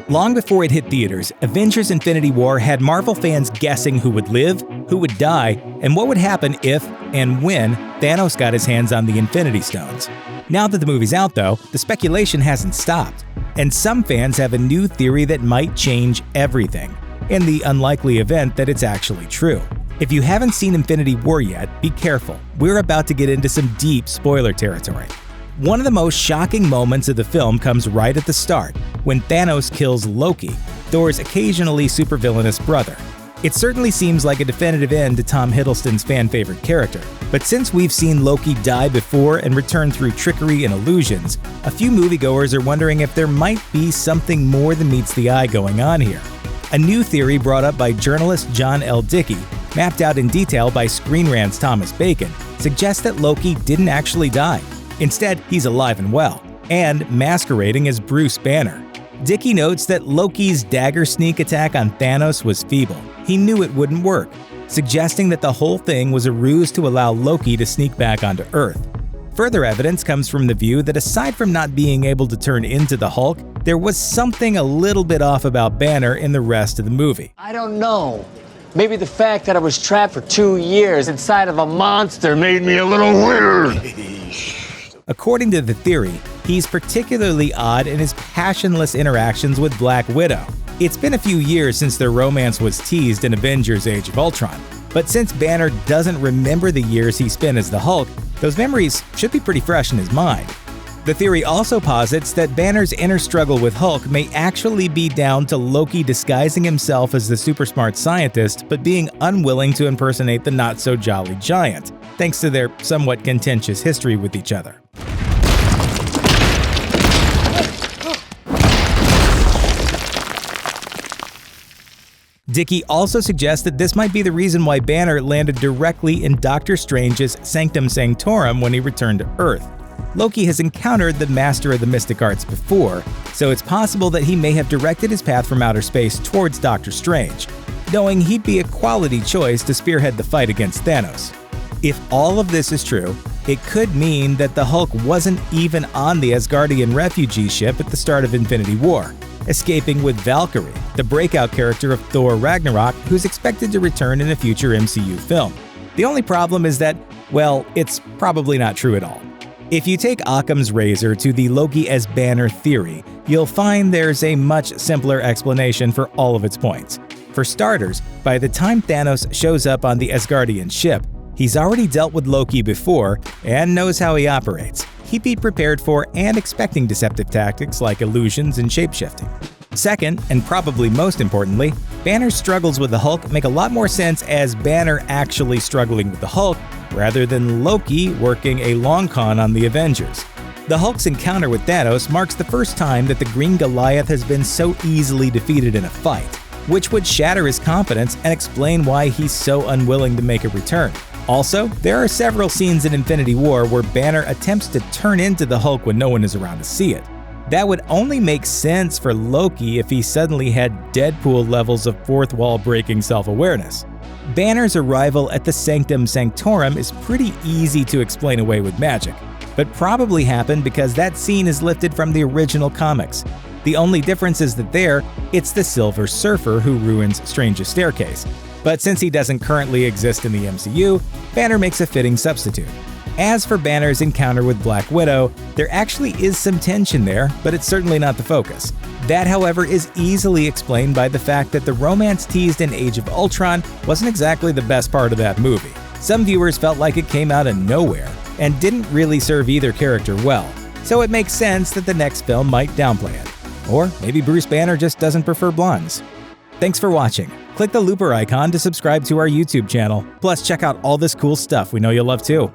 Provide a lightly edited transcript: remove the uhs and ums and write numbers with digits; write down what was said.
Long before it hit theaters, Avengers: Infinity War had Marvel fans guessing who would live, who would die, and what would happen if and when Thanos got his hands on the Infinity Stones. Now that the movie's out, though, the speculation hasn't stopped, and some fans have a new theory that might change everything, in the unlikely event that it's actually true. If you haven't seen Infinity War yet, be careful. We're about to get into some deep spoiler territory. One of the most shocking moments of the film comes right at the start, when Thanos kills Loki, Thor's occasionally supervillainous brother. It certainly seems like a definitive end to Tom Hiddleston's fan-favorite character, but since we've seen Loki die before and return through trickery and illusions, a few moviegoers are wondering if there might be something more than meets the eye going on here. A new theory brought up by journalist John L. Dickey, mapped out in detail by Screen Rant's Thomas Bacon, suggests that Loki didn't actually die. Instead, he's alive and well, and masquerading as Bruce Banner. Dickey notes that Loki's dagger sneak attack on Thanos was feeble. He knew it wouldn't work, suggesting that the whole thing was a ruse to allow Loki to sneak back onto Earth. Further evidence comes from the view that aside from not being able to turn into the Hulk, there was something a little bit off about Banner in the rest of the movie. I don't know. Maybe the fact that I was trapped for 2 years inside of a monster made me a little weird. According to the theory, he's particularly odd in his passionless interactions with Black Widow. It's been a few years since their romance was teased in Avengers: Age of Ultron, but since Banner doesn't remember the years he spent as the Hulk, those memories should be pretty fresh in his mind. The theory also posits that Banner's inner struggle with Hulk may actually be down to Loki disguising himself as the super-smart scientist but being unwilling to impersonate the not-so-jolly giant, thanks to their somewhat contentious history with each other. Dickey also suggests that this might be the reason why Banner landed directly in Doctor Strange's Sanctum Sanctorum when he returned to Earth. Loki has encountered the Master of the Mystic Arts before, so it's possible that he may have directed his path from outer space towards Doctor Strange, knowing he'd be a quality choice to spearhead the fight against Thanos. If all of this is true, it could mean that the Hulk wasn't even on the Asgardian refugee ship at the start of Infinity War, escaping with Valkyrie, the breakout character of Thor Ragnarok, who's expected to return in a future MCU film. The only problem is that, well, it's probably not true at all. If you take Occam's razor to the Loki as Banner theory, you'll find there's a much simpler explanation for all of its points. For starters, by the time Thanos shows up on the Asgardian ship, he's already dealt with Loki before and knows how he operates. He'd be prepared for and expecting deceptive tactics like illusions and shapeshifting. Second, and probably most importantly, Banner's struggles with the Hulk make a lot more sense as Banner actually struggling with the Hulk, rather than Loki working a long con on the Avengers. The Hulk's encounter with Thanos marks the first time that the Green Goliath has been so easily defeated in a fight, which would shatter his confidence and explain why he's so unwilling to make a return. Also, there are several scenes in Infinity War where Banner attempts to turn into the Hulk when no one is around to see it. That would only make sense for Loki if he suddenly had Deadpool levels of fourth wall breaking self-awareness. Banner's arrival at the Sanctum Sanctorum is pretty easy to explain away with magic, but probably happened because that scene is lifted from the original comics. The only difference is that it's the Silver Surfer who ruins Strange's staircase. But since he doesn't currently exist in the MCU, Banner makes a fitting substitute. As for Banner's encounter with Black Widow, there actually is some tension there, but it's certainly not the focus. That, however, is easily explained by the fact that the romance teased in Age of Ultron wasn't exactly the best part of that movie. Some viewers felt like it came out of nowhere and didn't really serve either character well, so it makes sense that the next film might downplay it. Or maybe Bruce Banner just doesn't prefer blondes. Thanks for watching. Click the looper icon to subscribe to our YouTube channel. Plus, check out all this cool stuff we know you'll love too.